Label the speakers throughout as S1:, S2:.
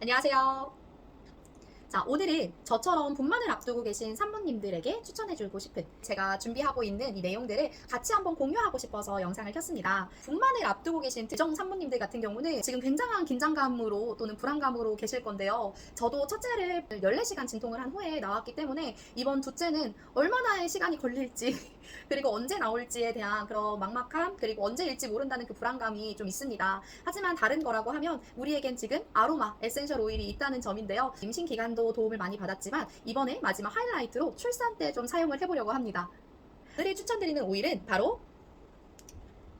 S1: 안녕하세요. 자, 오늘은 저처럼 분만을 앞두고 계신 산모님들에게 추천해주고 싶은 제가 준비하고 있는 이 내용들을 같이 한번 공유하고 싶어서 영상을 켰습니다. 분만을 앞두고 계신 특정 산모님들 같은 경우는 지금 굉장한 긴장감으로 또는 불안감으로 계실 건데요. 저도 첫째를 14시간 진통을 한 후에 나왔기 때문에 이번 둘째는 얼마나의 시간이 걸릴지 그리고 언제 나올지에 대한 그런 막막함, 그리고 언제일지 모른다는 그 불안감이 좀 있습니다. 하지만 다른 거라고 하면 우리에겐 지금 아로마 에센셜 오일이 있다는 점인데요. 임신 기간도 도움을 많이 받았지만 이번에 마지막 하이라이트로 출산 때 좀 사용을 해보려고 합니다. 오늘 추천드리는 오일은 바로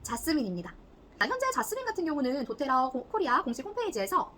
S1: 자스민입니다. 현재 자스민 같은 경우는 도테라 코리아 공식 홈페이지에서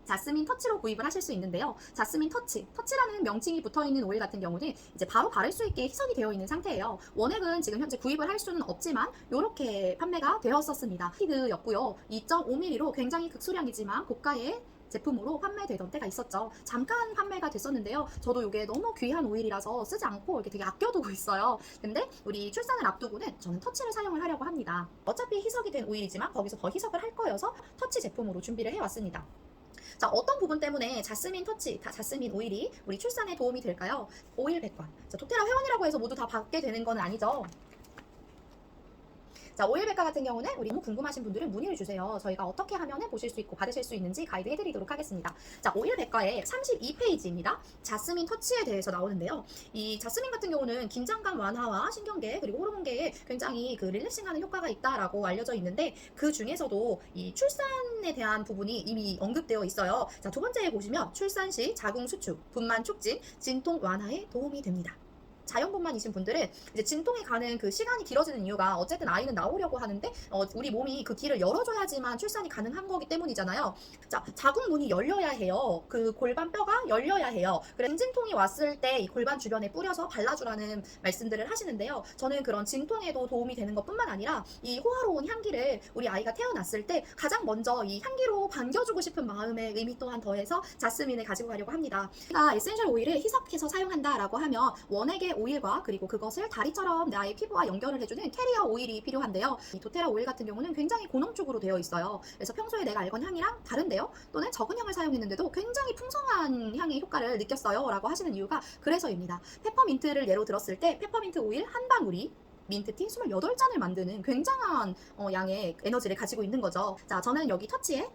S1: 자스민 터치로 구입을 하실 수 있는데요. 자스민 터치라는 명칭이 붙어있는 오일 같은 경우는 이제 바로 바를 수 있게 희석이 되어 있는 상태예요. 원액은 지금 현재 구입을 할 수는 없지만 이렇게 판매가 되었었습니다. 히드였고요. 2.5ml로 굉장히 극소량이지만 고가의 제품으로 판매되던 때가 있었죠. 잠깐 판매가 됐었는데요. 저도 이게 너무 귀한 오일이라서 쓰지 않고 이렇게 되게 아껴두고 있어요. 근데 우리 출산을 앞두고는 저는 터치를 사용을 하려고 합니다. 어차피 희석이 된 오일이지만 거기서 더 희석을 할 거여서 터치 제품으로 준비를 해왔습니다. 자, 어떤 부분 때문에 자스민 터치, 자스민 오일이 우리 출산에 도움이 될까요? 오일 100관. 자, 도테라 회원이라고 해서 모두 다 받게 되는 건 아니죠. 자, 오일백과 같은 경우는 우리 너무 궁금하신 분들은 문의를 주세요. 저희가 어떻게 하면 보실 수 있고 받으실 수 있는지 가이드 해드리도록 하겠습니다. 자, 오일백과의 32페이지입니다. 자스민 터치에 대해서 나오는데요. 이 자스민 같은 경우는 긴장감 완화와 신경계 그리고 호르몬계에 굉장히 그 릴렉싱하는 효과가 있다라고 알려져 있는데 그 중에서도 이 출산에 대한 부분이 이미 언급되어 있어요. 자, 두 번째에 보시면 출산 시 자궁 수축, 분만 촉진, 진통 완화에 도움이 됩니다. 자연분만이신 분들은 이제 진통이 가는 그 시간이 길어지는 이유가 어쨌든 아이는 나오려고 하는데 우리 몸이 그 길을 열어줘야지만 출산이 가능한 거기 때문이잖아요. 자, 자궁문이 열려야 해요. 그 골반뼈가 열려야 해요. 그래서 진통이 왔을 때 이 골반 주변에 뿌려서 발라주라는 말씀들을 하시는데요. 저는 그런 진통에도 도움이 되는 것뿐만 아니라 이 호화로운 향기를 우리 아이가 태어났을 때 가장 먼저 이 향기로 반겨주고 싶은 마음의 의미 또한 더해서 자스민을 가지고 가려고 합니다. 제가 에센셜 오일을 희석해서 사용한다라고 하면 원액의 오일과 그리고 그것을 다리처럼 나의 피부와 연결을 해주는 캐리어 오일이 필요한데요. 이 도테라 오일 같은 경우는 굉장히 고농축으로 되어 있어요. 그래서 평소에 내가 알던 향이랑 다른데요? 또는 적은 향을 사용했는데도 굉장히 풍성한 향의 효과를 느꼈어요 라고 하시는 이유가 그래서입니다. 페퍼민트를 예로 들었을 때 페퍼민트 오일 한 방울이 민트티 28잔을 만드는 굉장한 양의 에너지를 가지고 있는 거죠. 자, 저는 여기 터치에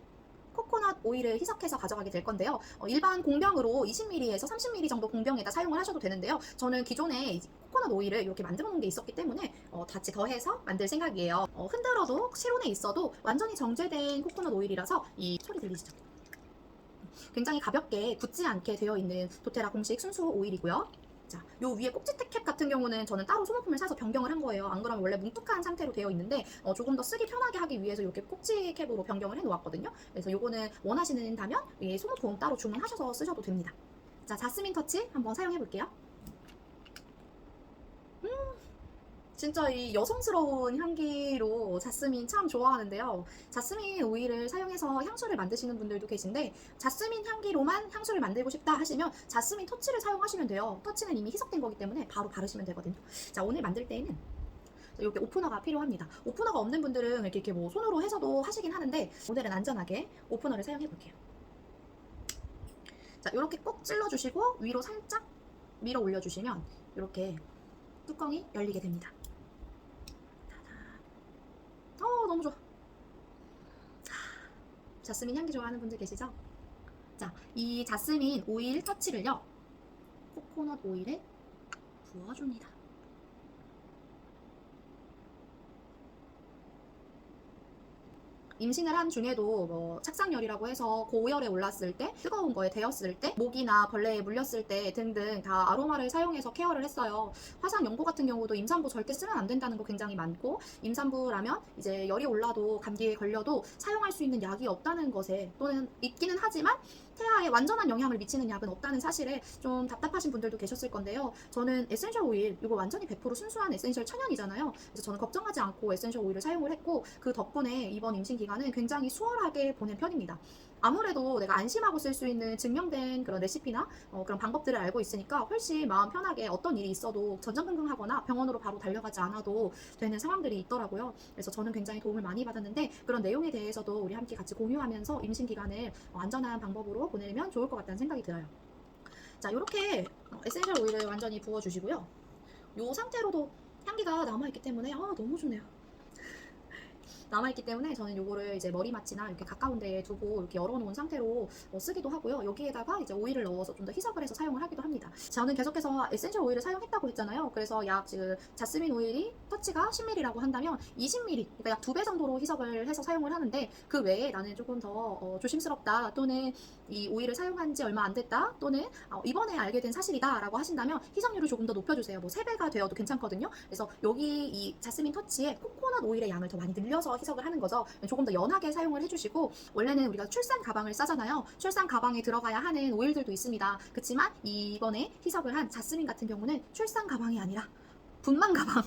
S1: 코코넛 오일을 희석해서 가져가게 될 건데요. 일반 공병으로 20ml에서 30ml 정도 공병에다 사용을 하셔도 되는데요. 저는 기존에 코코넛 오일을 이렇게 만들어 놓은 게 있었기 때문에 같이 더해서 만들 생각이에요. 흔들어도 실온에 있어도 완전히 정제된 코코넛 오일이라서 이 소리 들리시죠? 굉장히 가볍게 굳지 않게 되어 있는 도테라 공식 순수 오일이고요. 자, 요 위에 꼭지택 캡 같은 경우는 저는 따로 소모품을 사서 변경을 한 거예요. 안 그러면 원래 뭉툭한 상태로 되어 있는데 조금 더 쓰기 편하게 하기 위해서 이렇게 꼭지 캡으로 변경을 해 놓았거든요. 그래서 요거는 원하시는다면 이 소모품 따로 주문하셔서 쓰셔도 됩니다. 자, 자스민 터치 한번 사용해 볼게요. 진짜 이 여성스러운 향기로 자스민 참 좋아하는데요. 자스민 오일을 사용해서 향수를 만드시는 분들도 계신데 자스민 향기로만 향수를 만들고 싶다 하시면 자스민 터치를 사용하시면 돼요. 터치는 이미 희석된 거기 때문에 바로 바르시면 되거든요. 자, 오늘 만들 때에는 이렇게 오프너가 필요합니다. 오프너가 없는 분들은 이렇게 뭐 손으로 해서도 하시긴 하는데 오늘은 안전하게 오프너를 사용해 볼게요. 자, 이렇게 꼭 찔러주시고 위로 살짝 밀어 올려주시면 이렇게 뚜껑이 열리게 됩니다. 너무 좋아. 자스민 향기 좋아하는 분들 계시죠? 자, 이 자스민 오일 터치를요, 코코넛 오일에 부어줍니다. 임신을 한 중에도 뭐 착상열이라고 해서 고열에 올랐을 때, 뜨거운 거에 데였을 때, 모기나 벌레에 물렸을 때 등등 다 아로마를 사용해서 케어를 했어요. 화상 연고 같은 경우도 임산부 절대 쓰면 안 된다는 거 굉장히 많고, 임산부라면 이제 열이 올라도 감기에 걸려도 사용할 수 있는 약이 없다는 것에, 또는 있기는 하지만 태아에 완전한 영향을 미치는 약은 없다는 사실에 좀 답답하신 분들도 계셨을 건데요. 저는 에센셜 오일, 이거 완전히 100% 순수한 에센셜 천연이잖아요. 그래서 저는 걱정하지 않고 에센셜 오일을 사용을 했고 그 덕분에 이번 임신 기간은 굉장히 수월하게 보낸 편입니다. 아무래도 내가 안심하고 쓸 수 있는 증명된 그런 레시피나 그런 방법들을 알고 있으니까 훨씬 마음 편하게 어떤 일이 있어도 전전긍긍하거나 병원으로 바로 달려가지 않아도 되는 상황들이 있더라고요. 그래서 저는 굉장히 도움을 많이 받았는데 그런 내용에 대해서도 우리 함께 같이 공유하면서 임신 기간을 안전한 방법으로 보내면 좋을 것 같다는 생각이 들어요. 자, 이렇게 에센셜 오일을 완전히 부어주시고요. 이 상태로도 향기가 남아있기 때문에 너무 좋네요. 남아있기 때문에 저는 요거를 이제 머리맡이나 이렇게 가까운 데에 두고 이렇게 열어놓은 상태로 쓰기도 하고요. 여기에다가 이제 오일을 넣어서 좀 더 희석을 해서 사용을 하기도 합니다. 저는 계속해서 에센셜 오일을 사용했다고 했잖아요. 그래서 약 지금 자스민 오일이 터치가 10ml라고 한다면 20ml, 그러니까 약 2배 정도로 희석을 해서 사용을 하는데 그 외에 나는 조금 더 조심스럽다 또는 이 오일을 사용한 지 얼마 안 됐다 또는 이번에 알게 된 사실이다 라고 하신다면 희석률을 조금 더 높여주세요. 뭐 3배가 되어도 괜찮거든요. 그래서 여기 이 자스민 터치에 코코넛 오일의 양을 더 많이 늘려서 희석을 하는 거죠. 조금 더 연하게 사용을 해주시고 원래는 우리가 출산 가방을 싸잖아요. 출산 가방에 들어가야 하는 오일들도 있습니다. 그렇지만 이번에 희석을 한 자스민 같은 경우는 출산 가방이 아니라 분만 가방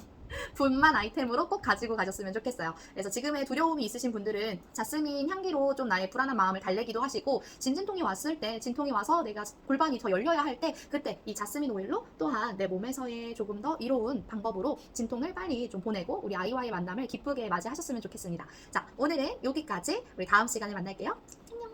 S1: 분만 아이템으로 꼭 가지고 가셨으면 좋겠어요. 그래서 지금의 두려움이 있으신 분들은 자스민 향기로 좀 나의 불안한 마음을 달래기도 하시고 진통이 왔을 때 진통이 와서 내가 골반이 더 열려야 할 때 그때 이 자스민 오일로 또한 내 몸에서의 조금 더 이로운 방법으로 진통을 빨리 좀 보내고 우리 아이와의 만남을 기쁘게 맞이하셨으면 좋겠습니다. 자, 오늘은 여기까지. 우리 다음 시간에 만날게요. 안녕.